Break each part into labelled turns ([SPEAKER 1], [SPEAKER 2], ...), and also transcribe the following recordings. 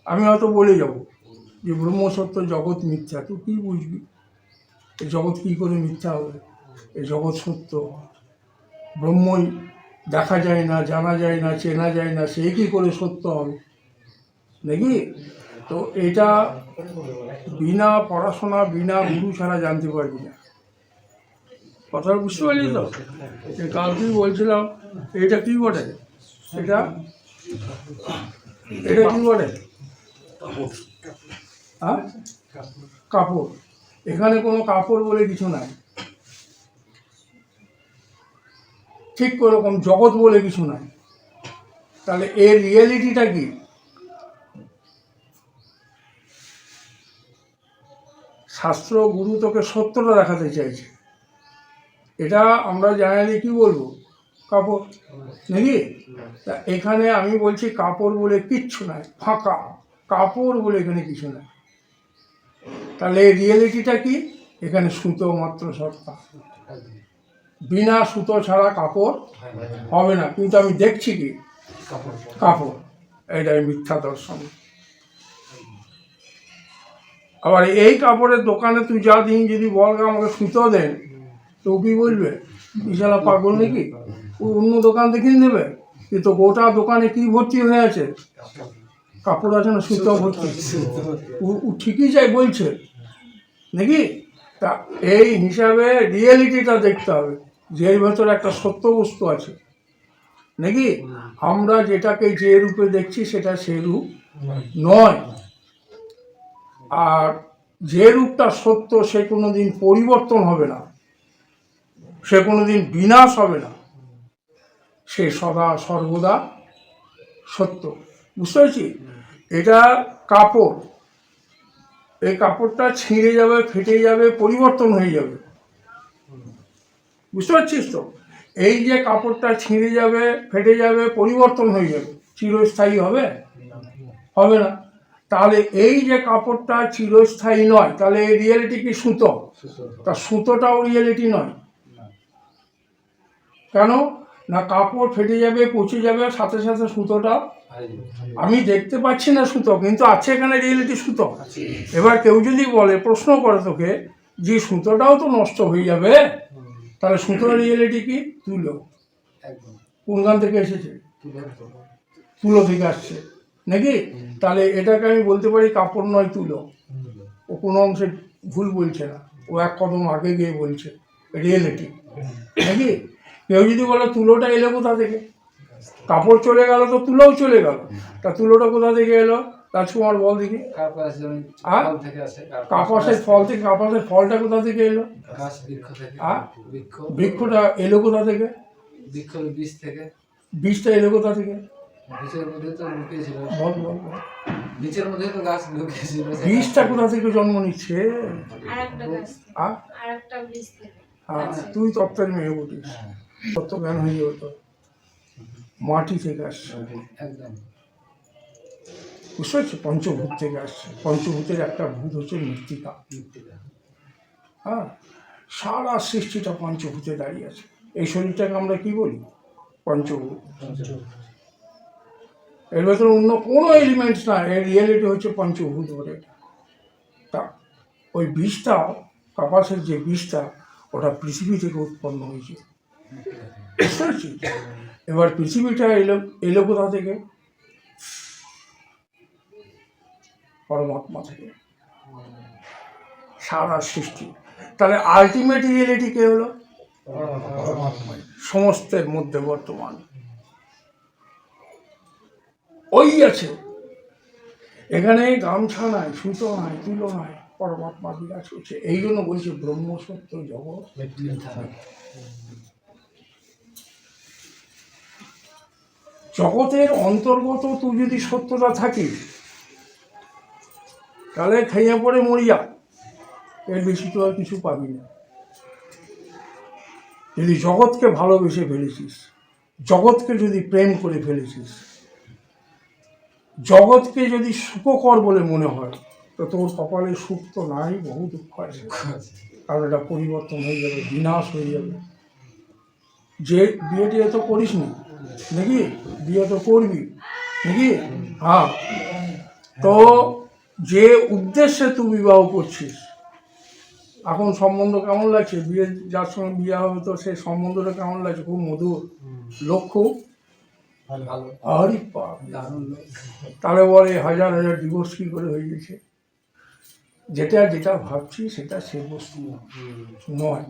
[SPEAKER 1] আমি হয়তো বলে যাব যে ব্রহ্ম সত্য, জগৎ মিথ্যা। তুই কী বুঝবি এই জগৎ কী করে মিথ্যা হবে? এই জগৎ সত্য, ব্রহ্মই দেখা যায় না, জানা যায় না, চেনা যায় না, সে কী করে সত্য হবে নাকি? তো এটা বিনা পড়াশোনা, বিনা গুরু ছাড়া জানতে পারবি না। কথা বুঝতে পারলি তো? কালকেই বলছিলাম এটা কী বটে, এটা এটা কী বটে? হ্যাঁ, কাপড়। এখানে কোনো কাপড় বলে কিছু নাই। ঠিক ওরকম জগৎ বলে কিছু নাই। তাহলে এর রিয়েলিটিটা কি? শাস্ত্র গুরু তোকে সত্যটা দেখাতে চাইছে। এটা আমরা জানালে কি বলবো? কাপড় নাকি? তা এখানে আমি বলছি কাপড় বলে কিচ্ছু নাই, ফাঁকা। কাপড় বলে এখানে কিছু নাই। তাহলে রিয়েলিটিটা কি? এখানে সুতো মাত্র সত্তা। বিনা সুতো ছাড়া কাপড় হবে না। কিন্তু আমি দেখছি কি? কাপড়। এটাই মিথ্যা দর্শন। আবার এই কাপড়ের দোকানে তুই যা দিন যদি বল আমাকে সুতো দেন, তো কি বলবে? বিশালা পাগল নাকি? ও অন্য দোকান দেখিয়ে দেবে। কিন্তু গোটা দোকানে কি ভর্তি হয়ে আছে? কাপড় আছে না, সুতো ভর্তি। ও ঠিকই চাই বলছে নাকি? তা এই হিসাবে রিয়েলিটিটা দেখতে হবে যে এর ভেতরে একটা সত্য বস্তু আছে নাকি? আমরা যেটাকে যে রূপে দেখছি সেটা সে রূপ নয়। আর যে রূপটা সত্য সে কোনোদিন পরিবর্তন হবে না, সে কোনোদিন বিনাশ হবে না, সে সদা সর্বদা সত্য। বুঝতে পারছি? এটা কাপড়। এই কাপড়টা ছিঁড়ে যাবে, ফেটে যাবে, পরিবর্তন হয়ে যাবে। বুঝতে পারছিস তো? এই যে কাপড়টা ছিঁড়ে যাবে, ফেটে যাবে, পরিবর্তন হয়ে যাবে, চিরস্থায়ী হবে? হবে না। তাহলে এই যে কাপড়টা চিরস্থায়ী নয়, তাহলে এই রিয়েলিটি কি? সুতো। তা সুতোটাও রিয়েলিটি নয়। কেন না? কাপড় ফেটে যাবে, পচে যাবে, সাথে সাথে সুতোটা আমি দেখতে পাচ্ছি না সুতো, কিন্তু আছে এখানে রিয়েলিটি সুতো। এবার কেউ যদি বলে, প্রশ্ন করে তোকে যে সুতোটাও তো নষ্ট হয়ে যাবে, তাহলে সুতোর রিয়েলিটি কি? তুলো। কোন গান থেকে এসেছে? তুলো থেকে আসছে নাকি? তাহলে এটাকে আমি বলতে পারি কাপড় নয়, তুলো। ও কোনো অংশে ভুল বলছে না, ও এক কদম আগে গিয়ে বলছে রিয়েলিটি নাকি? কেউ যদি বলে তুলোটা এলো কোথা থেকে? কাপড় চলে গেল তো তুলোও চলে গেল। তা তুলোটা কোথা থেকে এলো? রাজকুমার বল দেখি। কাপাসের ফল থেকে। কাপাসের ফলটা কোথা থেকে এলো? বৃক্ষটা এলো কোথা থেকে? বীজটা এলো কোথা থেকে? বীজটা কোথা থেকে জন্ম নিচ্ছে? তুই তত্ত্বের মেয়ে বলিস, তত্ত্ব জ্ঞান হয়ে যাবে তো। মাটি থেকে আসছে, বুঝতে পারছি? পঞ্চভূত থেকে আসছে। পঞ্চভূতের একটা ভূত হচ্ছে মৃত্তিকা। হ্যাঁ, সারা সৃষ্টিটা পঞ্চভূতে দাঁড়িয়ে আছে। এই শরীরটাকে আমরা কি বলি? পঞ্চভূত। এর ভেতরে অন্য কোনো এলিমেন্টস না, এর রিয়েলিটি হচ্ছে পঞ্চভূত বলে। তা ওই বীজটা, কাপাসের যে বীজটা, ওটা পৃথিবী থেকে উৎপন্ন হয়েছে। বুঝতে পারছি? এবার পৃথিবীটা এলো কোথা থেকে? পরমাত্মা থেকে, সারা সৃষ্টি। তাহলে আলটিমেট রিয়েলিটি কে হলো? সমস্তের মধ্যে বর্তমান ওই আছে। এখানে গামছা নাই, সুতো নাই, তুলো নাই, পরমাত্মা বিরাজ করছে। এই জন্য বলছে ব্রহ্ম সত্য, জগৎ মিথ্যা। জগতের অন্তর্গত তুই যদি সত্যটা থাকিস, তাহলে খাইয়া পড়ে মরি যা, এর বেশি তো আর কিছু পাবি না। যদি জগৎকে ভালোবেসে ফেলেছিস, জগৎকে যদি প্রেম করে ফেলেছিস, জগৎকে যদি সুখকর বলে মনে হয়, তো তোর কপালে সুখ তো নাই, বহু দুঃখ আছে। কারণ এটা পরিবর্তন হয়ে যাবে, বিনাশ হয়ে যাবে। যে বিয়ে টিয়ে তো করিস নি নাকি? বিয়ে তো করবি নাকি? হ্যাঁ, তো যে উদ্দেশ্যে তুই বিবাহ করছিস, এখন সম্বন্ধ কেমন লাগছে, বিয়ে যার সঙ্গে বিয়ে হবে তো সেই সম্বন্ধটা কেমন লাগছে, খুব মধুর, লোক খুব আরে বাপ, তাহলে বলে হাজার হাজার ডিভোর্স কি করে হয়ে গেছে। যেটা যেটা ভাবছি সেটা সে বস্তু নয়।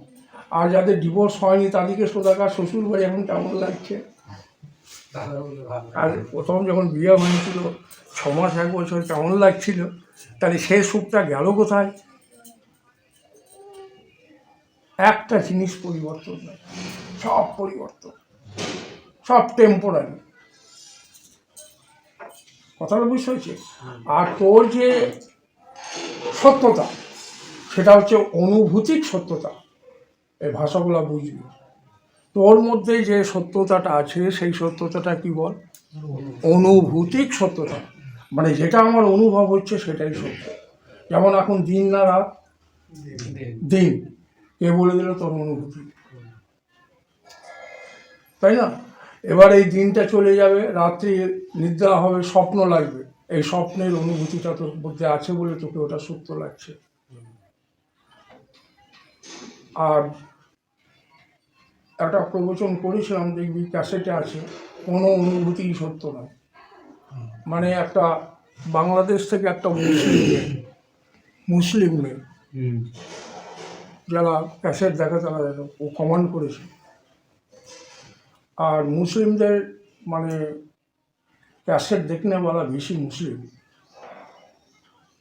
[SPEAKER 1] আর যাদের ডিভোর্স হয়নি তাদেরকে সোদাকার শ্বশুর বাড়ি এখন কেমন লাগছে। আর প্রথম যখন বিয়ে হয়েছিল 6 মাস 1 বছর কেমন লাগছিল, তাহলে সে সুখটা গেল কোথায়। একটা জিনিস পরিবর্তন নয়, সব পরিবর্তন, সব টেম্পোরারি। কথাটা বুঝতে হয়েছে। আর তোর যে সত্যতা সেটা হচ্ছে অনুভূতিক সত্যতা, এই ভাষাগুলো বুঝবি। তোর মধ্যে যে সত্যতাটা আছে সেই সত্যতাটা কি বল, অনুভূতিক সত্যতা, মানে যেটা আমার অনুভব হচ্ছে সেটাই সত্য। যেমন এখন দিন না রাত, দিন, কে বলে দিল, তোর অনুভূতি, তাই না। এবার এই দিনটা চলে যাবে, রাত্রি নিদ্রা হবে, স্বপ্ন লাগবে, এই স্বপ্নের অনুভূতিটা তোর মধ্যে আছে বলে তোকে ওটা সত্য লাগছে। আর একটা প্রবচন করেছিলাম, দেখবি ক্যাসেটে আছে, কোনো অনুভূতিই সত্য নয়। মানে একটা বাংলাদেশ থেকে একটা মুসলিম মেয়ে যারা ক্যাসেট দেখা তারা ও কমান্ড করেছে। আর মুসলিমদের মানে ক্যাসেট দেখনে বলা বেশি মুসলিম,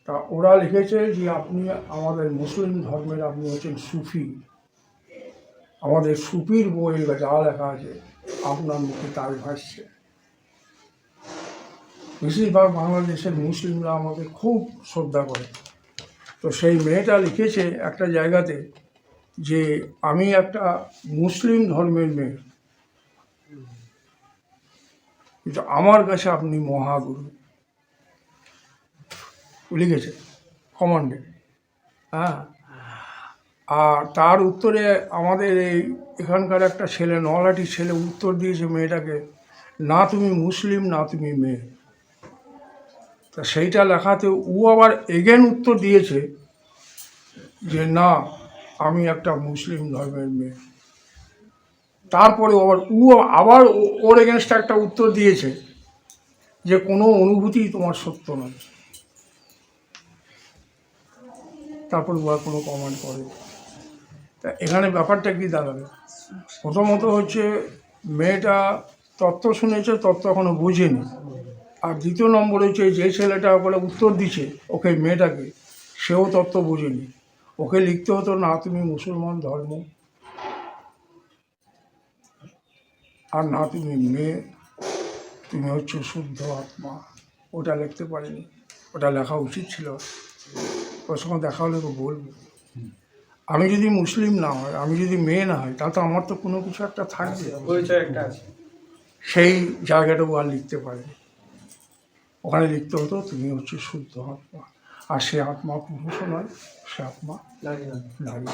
[SPEAKER 1] তা ওরা লিখেছে যে আপনি আমাদের মুসলিম ধর্মের, আপনি হচ্ছেন সুফি, আমাদের সুফির বইয়ের যা লেখা আছে আপনার মুখে তাই ভাসছে। বেশিরভাগ বাংলাদেশের মুসলিমরা আমাকে খুব শ্রদ্ধা করে। তো সেই মেয়েটা লিখেছে একটা জায়গাতে যে আমি একটা মুসলিম ধর্মের মেয়ে, কিন্তু আমার কাছে আপনি মহাগুরু, লিখেছে কমান্ডে। হ্যাঁ, আর তার উত্তরে আমাদের এখানকার একটা ছেলে, নলাটির ছেলে, উত্তর দিয়েছে মেয়েটাকে, না তুমি মুসলিম না তুমি মেয়ে। তা সেইটা লেখাতে ও আবার এগেন উত্তর দিয়েছে যে না আমি একটা মুসলিম ধর্মের মেয়ে। তারপরে আবার ওর এগেনস্টে একটা উত্তর দিয়েছে যে কোনো অনুভূতি তোমার সত্য নয়। তারপর ও আর কোনো কমেন্ট করে। তা এখানে ব্যাপারটা কি দাঁড়াবে, প্রথমত হচ্ছে মেয়েটা তত্ত্ব শুনেছে, তত্ত্ব এখনো বোঝেনি। আর দ্বিতীয় নম্বর হচ্ছে যে ছেলেটা বলে উত্তর দিচ্ছে ওকে মেয়েটাকে, সেও তত্ত্ব বোঝেনি। ওকে লিখতে হতো না তুমি মুসলমান ধর্ম, আর না তুমি মেয়ে, তুমি হচ্ছে শুদ্ধ আত্মা। ওটা লিখতে পারিনি, ওটা লেখা উচিত ছিল। ওর সঙ্গে দেখা হলে তো বলবো, আমি যদি মুসলিম না হয়, আমি যদি মেয়ে না হয়, তাহলে তো আমার তো কোনো কিছু একটা থাকবে, সেই জায়গাটাও আর লিখতে পারিনি। ওখানে লিখতে হতো তুমি হচ্ছে শুদ্ধ আত্মা, আর সে আত্মা পুরুষও নয়, সে আত্মা নারী।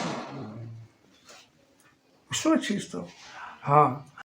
[SPEAKER 1] বুঝতে পারছিস তো? হ্যাঁ।